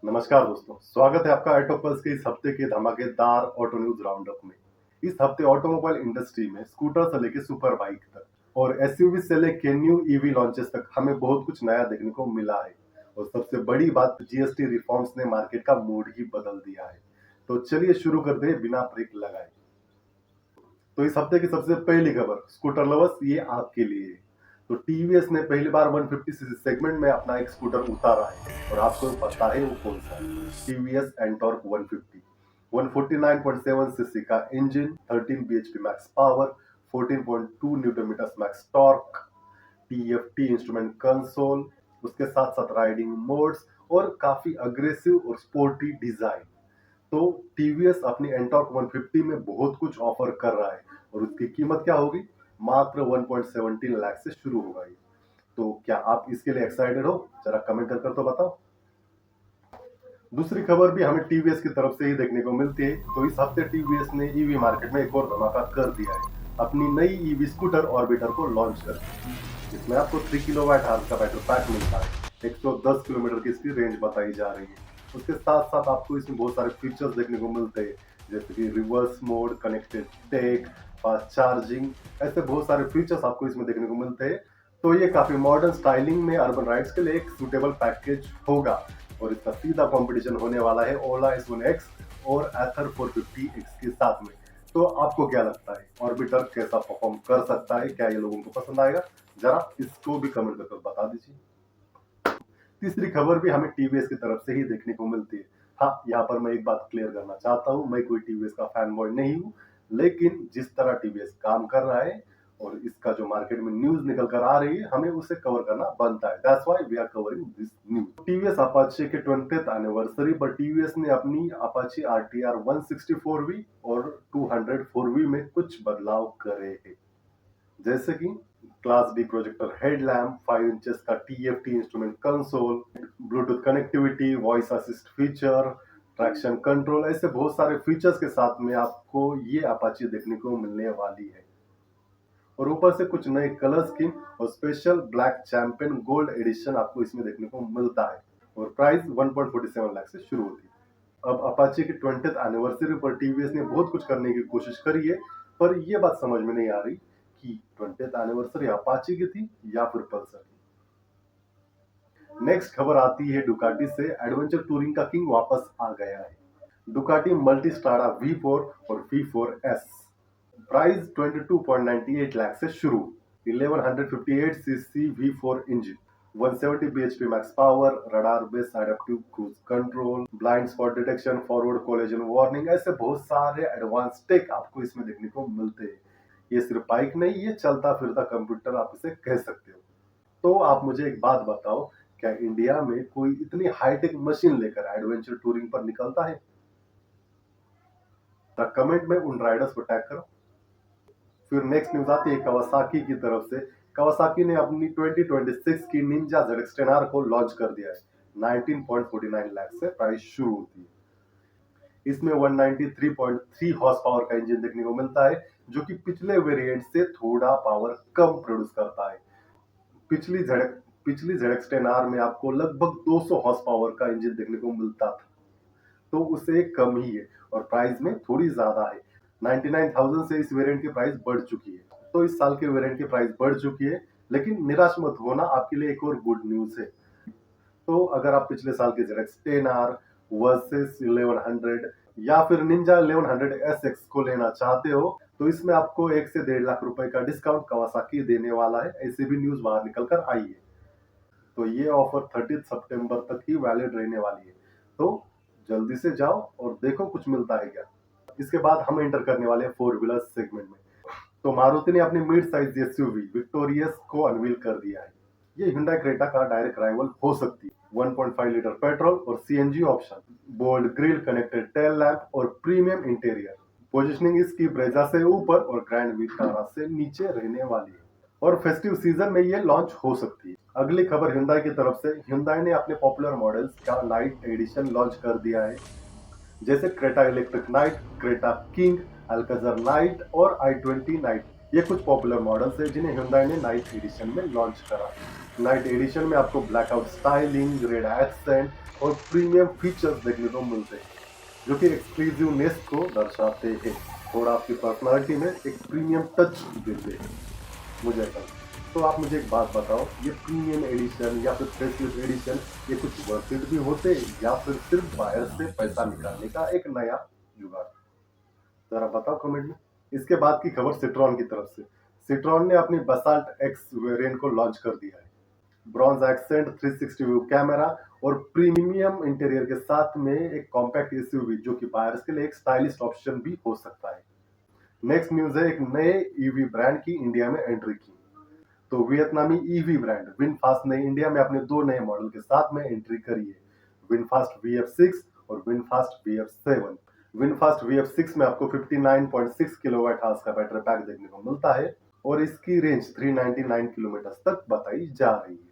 नमस्कार दोस्तों, स्वागत है आपका ऑटो पल्स के इस हफ्ते के धमाकेदार ऑटो न्यूज राउंडअप में। इस हफ्ते ऑटोमोबाइल इंडस्ट्री में स्कूटर से लेकर सुपर बाइक तक और एसयूवी से लेकर न्यू ईवी लॉन्चेस तक हमें बहुत कुछ नया देखने को मिला है। और सबसे बड़ी बात, जीएसटी रिफॉर्म्स ने मार्केट का मूड ही बदल दिया है। तो चलिए शुरू करते हैं बिना ब्रेक लगाए। तो इस हफ्ते की सबसे पहली खबर, स्कूटर लवर्स, ये आपके लिए है। तो टीवीएस ने पहली बार 150 सीसी सेगमेंट में अपना एक स्कूटर उतारा है और आपको पता है वो कौन सा है। टीवीएस एंटॉर्क 150 149.7 सीसी का engine, 13 BHP max power, 14.2 Newton metre max torque, TFT instrument console, उसके साथ साथ राइडिंग मोड्स और काफी अग्रेसिव और स्पोर्टी डिजाइन। तो टीवीएस अपनी एंटॉर्क 150 में बहुत कुछ ऑफर कर रहा है और उसकी कीमत क्या होगी? मात्र 1.17 लाख से शुरू होगा ये। तो क्या आप इसके लिए एक्साइटेड हो? जरा कमेंट कर तो बताओ। दूसरी खबर भी हमें टीवीएस की तरफ से ही देखने को मिलती है। तो इस हफ्ते टीवीएस ने ईवी मार्केट में एक और धमाका कर दिया है। अपनी नई ईवी स्कूटर ऑर्बिटर को लॉन्च कर दिया। इसमें आपको 3 किलोवाट आवर्स का बैटरी पैक मिलता है। 110 किलोमीटर की इसकी रेंज बताई जा रही है। उसके साथ साथ आपको इसमें बहुत सारे फीचर्स देखने को मिलते हैं, जैसे कि reverse mode, connected tech, fast charging, ऐसे बहुत सारे फीचर्स आपको इसमें देखने को मिलते हैं। तो ये काफी मॉडर्न स्टाइलिंग में अर्बन राइड्स के लिए एक सूटेबल पैकेज होगा। और इसका सीधा कंपटीशन होने वाला है ओला S1X और एथर 450X के साथ में। तो आपको क्या लगता है, ऑर्बिटर कैसा परफॉर्म कर सकता है? क्या ये लोगों को पसंद आएगा? जरा इसको भी कमेंट करके बता दीजिए। तीसरी खबर भी हमें टीवीएस की तरफ से ही देखने को मिलती है। हाँ, यहाँ पर मैं एक बात क्लियर करना चाहता हूँ, मैं कोई टीवीएस का फैन बॉय नहीं हूँ, लेकिन जिस तरह टीवीएस काम कर रहा है और इसका जो मार्केट में न्यूज निकल कर आ रही है, हमें उसे कवर करना बनता है। That's why we are covering this news. TVS Apache के 20th एनिवर्सरी पर टीवीएस ने अपनी अपाचे आरटीआर 164V और 204V में कुछ बदलाव करे हैं, जैसे कि class D projector headlamp, 5 inches का TFT instrument console, Bluetooth connectivity, voice assist feature, traction control, ऐसे बहुत सारे फीचर्स के साथ में आपको ये अपाची देखने को मिलने वाली है। और ऊपर से कुछ नए कलर स्कीम और special black champion gold edition आपको इसमें देखने को मिलता है। और प्राइस 1.47 लाख से शुरू होती है। अब अपाचे की 20th एनिवर्सरी पर टीवीएस ने बहुत कुछ करने की कोशिश करी है, पर यह बात समझ में नहीं आ रही कि 20th एनिवर्सरी अपाचे की थी या फिर पल्सर की। नेक्स्ट खबर आती है डुकाटी से। एडवेंचर टूरिंग का किंग वापस आ गया है। डुकाटी मल्टीस्ट्राडा V4 और V4S। प्राइस 22.98 लाख से शुरू। 1158 CC V4 engine, 170 bhp max power, radar based adaptive cruise control, blind spot detection, forward collision warning, ऐसे बहुत सारे एडवांस टेक आपको इसमें देखने को मिलते हैं। ये सिर्फ बाइक नहीं, ये चलता फिरता कंप्यूटर आप इसे कह सकते हो। तो आप मुझे एक बात बताओ, क्या इंडिया में कोई इतनी हाईटेक मशीन लेकर एडवेंचर टूरिंग पर निकलता है? कमेंट में उन राइडर्स को टैग करो। फिर नेक्स्ट न्यूज आती है कवासाकी की तरफ से। कवासाकी ने अपनी 2026 की निंजा ZX-10R को लॉन्च कर दिया है। 19.49 लाख से प्राइस शुरू होती है। इसमें 193.3 हॉर्स पावर का इंजन देखने को मिलता है, जो कि पिछले वेरिएंट से थोड़ा पावर कम प्रोड्यूस करता है। पिछली ZX-10R में आपको लगभग 200 हॉर्स पावर का इंजन देखने को मिलता था, तो उससे कम ही है और प्राइस में थोड़ी ज्यादा है। 99,000 से इस वेरिएंट की प्राइस बढ़ चुकी है। तो इस साल के वेरिएंट की प्राइस बढ़ चुकी है, लेकिन निराश मत होना, आपके लिए एक और गुड न्यूज है। तो अगर आप पिछले साल के ZX-10R वर्सेस 1100 या फिर निंजा 1100 SX को लेना चाहते हो, तो इसमें आपको 1 से 1.5 लाख रुपए का डिस्काउंट कवासाकी देने वाला है। ऐसी भी न्यूज बाहर निकल कर आई है। तो ये ऑफर 30 सितंबर तक ही वैलिड रहने वाली है। तो जल्दी से जाओ और देखो कुछ मिलता है क्या। इसके बाद हम एंटर करने वाले हैं 4 व्हीलर सेगमेंट में। तो मारुति ने अपनी मिड साइज एसयूवी विक्टोरियस को अनवील कर दिया है। ये Hyundai क्रेटा का डायरेक्ट राइवल हो सकती है। 1.5 लीटर पेट्रोल और CNG option, bold grille, connected tail lamp और प्रीमियम इंटीरियर। पोजीशनिंग इसकी ब्रेजा से ऊपर और ग्रैंड विटारा से नीचे रहने वाली है और फेस्टिव सीजन में ये लॉन्च हो सकती है। अगली खबर Hyundai की तरफ से। Hyundai ने अपने पॉपुलर मॉडल्स का नाइट एडिशन लॉन्च कर दिया है, जैसे Creta electric night, Creta king, Alcazar night और i20 नाइट। ये कुछ पॉपुलर मॉडल्स है जिन्हें Hyundai ने नाइट एडिशन में लॉन्च करा। नाइट एडिशन में आपको ब्लैकआउट स्टाइलिंग, रेड एक्सेंट और प्रीमियम फीचर्स देखने को मिलते हैं, जो कि एक्सक्लूसिवनेस को दर्शाते हैं, थोड़ा आपकी पर्सनालिटी में एक प्रीमियम टच देते हैं, मुझे ऐसा लगता है। तो आप मुझे एक बात बताओ, ये प्रीमियम एडिशन या फिर फेसलिफ्ट एडिशन ये कुछ वर्थ इट भी होते या फिर सिर्फ बायर से पैसा निकालने का एक नया जुगाड़? जरा बताओ कमेंट में। इसके बाद की खबर सिट्रॉन की तरफ से। सिट्रॉन ने अपनी बसाल्ट एक्स वेरिएंट को लॉन्च कर दिया है। ब्रॉन्ज एक्सेंट, 360 व्यू कैमरा और प्रीमियम इंटीरियर के साथ में एक कॉम्पैक्ट एसयूवी जो कि बायर्स के लिए एक स्टाइलिश ऑप्शन भी हो सकता है। नेक्स्ट न्यूज है, एक नए ईवी ब्रांड की इंडिया में एंट्री की। तो वियतनामी ईवी ब्रांड विनफास्ट ने इंडिया में अपने दो नए मॉडल के साथ में एंट्री करी है, विनफास्ट VF6 और विनफास्ट VF7। विनफास्ट VF6 में आपको 59.6 किलोवाट आवर्स का बैटरी पैक देखने को मिलता है और इसकी रेंज 399 किलोमीटर तक बताई जा रही है।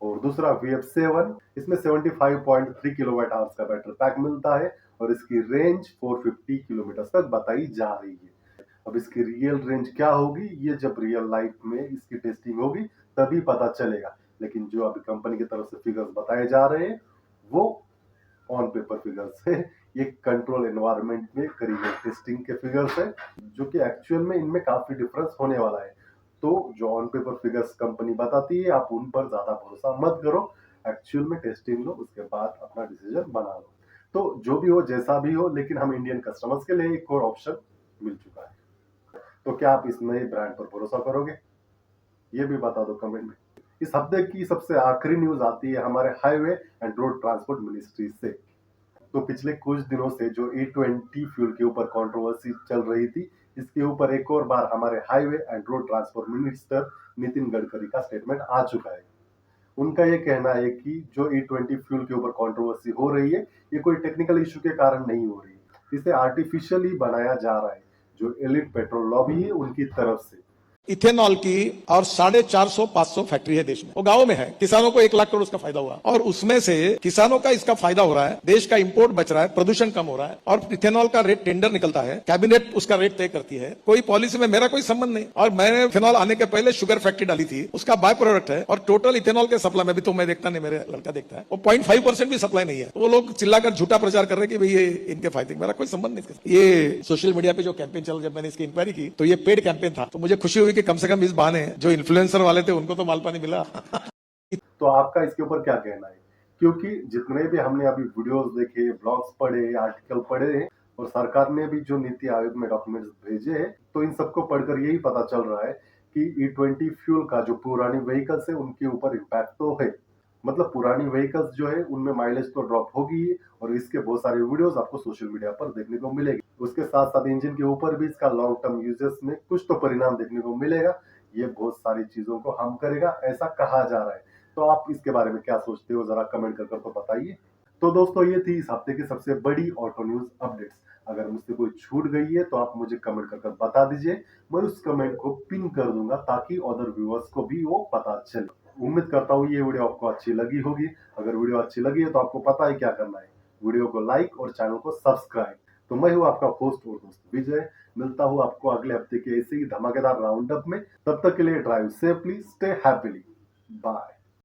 और दूसरा VF7, इसमें 75.3 किलोवाट आवर्स का बैटरी पैक मिलता है और इसकी रेंज 450 किलोमीटर तक बताई जा रही है। अब इसकी रियल रेंज क्या होगी, ये जब रियल लाइफ में इसकी टेस्टिंग होगी तभी पता चलेगा। लेकिन जो अभी कंपनी की तरफ से फिगर्स बताए जा रहे हैं वो ऑन पेपर फिगर्स है, ये कंट्रोल एनवायरनमेंट में करी गई टेस्टिंग के फिगर्स है, जो कि एक्चुअल में इनमें काफी डिफरेंस होने वाला है। तो जो ऑन पेपर फिगर्स कंपनी बताती है आप उन पर ज्यादा भरोसा मत करो, एक्चुअल में टेस्टिंग लो, उसके बाद अपना डिसीजन बना लो। तो जो भी हो, जैसा भी हो, लेकिन हम इंडियन कस्टमर्स के लिए एक और ऑप्शन मिल चुका है। तो क्या आप इस नए ब्रांड पर भरोसा करोगे? ये भी बता दो कमेंट में। इस हफ्ते की सबसे आखिरी न्यूज आती है हमारे highway and road transport ministry से। तो पिछले कुछ दिनों से जो E20 फ्यूल के ऊपर कंट्रोवर्सी चल रही थी, इसके ऊपर एक और बार हमारे highway and road transport minister Nitin Gadkari का स्टेटमेंट आ चुका है। उनका ये कहना है कि जो E20 फ्यूल के ऊपर कंट्रोवर्सी हो रही है, ये कोई टेक्निकल इशू के कारण नहीं हो रही है, इसे आर्टिफिशियली बनाया जा रहा है, जो एलिट पेट्रोल लॉबी है उनकी तरफ से। इथेनॉल की और 450-500 फैक्ट्री है देश में, वो गांव में है। किसानों को 1 लाख करोड़ उसका फायदा हुआ और उसमें से किसानों का इसका फायदा हो रहा है, देश का इंपोर्ट बच रहा है, प्रदूषण कम हो रहा है और इथेनॉल का रेट टेंडर निकलता है, कैबिनेट उसका रेट तय करती है। कोई पॉलिसी में मेरा कोई संबंध नहीं। और मैंने इथेनॉल आने के पहले शुगर फैक्ट्री डाली थी, उसका बाय प्रोडक्ट है और टोटल इथेनॉल के सप्लाई में भी तो मैं देखता नहीं, मेरे लड़का देखता है, वो 0.5% भी सप्लाई नहीं है। वो लोग चिल्लाकर झूठा प्रचार कर रहे हैं कि भाई ये इनके फायदे, मेरा कोई संबंध नहीं। ये सोशल मीडिया पे जो कैंपेन चल, जब मैंने इसकी इंक्वायरी की तो ये पेड कैंपेन था, तो मुझे खुशी हुई कि कम से कम इस बहाने जो इन्फ्लुएंसर वाले थे उनको तो माल पानी मिला। तो आपका इसके ऊपर क्या कहना है? क्योंकि जितने भी हमने अभी वीडियोस देखे, ब्लॉग्स पढ़े, आर्टिकल पढ़े और सरकार ने भी जो नीति आयोग में डॉक्यूमेंट्स भेजे हैं, तो इन सबको पढ़कर यही पता चल रहा है कि E20 फ्यूल का जो पुरानी व्हीकल्स है उनके ऊपर इम्पैक्ट तो है। मतलब पुरानी व्हीकल्स जो है उनमें माइलेज तो ड्रॉप होगी और इसके बहुत सारे वीडियोस आपको सोशल मीडिया पर देखने को मिलेगी। उसके साथ साथ इंजन के ऊपर भी इसका लॉन्ग टर्म यूजेस में कुछ तो परिणाम देखने को मिलेगा। ये बहुत सारी चीजों को हार्म करेगा, ऐसा कहा जा रहा है। तो आप इसके बारे में क्या सोचते हो, जरा कमेंट कर तो बताइए। तो दोस्तों, ये थी इस हफ्ते की सबसे बड़ी ऑटो न्यूज अपडेट्स। अगर मुझसे कोई छूट गई है तो आप मुझे कमेंट कर बता दीजिए, मैं उस कमेंट को पिन कर दूंगा ताकि अदर व्यूअर्स को भी वो पता चले। उम्मीद करता हूँ ये वीडियो आपको अच्छी लगी होगी। अगर वीडियो अच्छी लगी है तो आपको पता है क्या करना है, वीडियो को लाइक और चैनल को सब्सक्राइब। तो मैं हूँ आपका होस्ट और दोस्त विजय, मिलता हूँ आपको अगले हफ्ते के ऐसे ही धमाकेदार राउंड अप में। तब तक के लिए drive safely, stay happily, bye.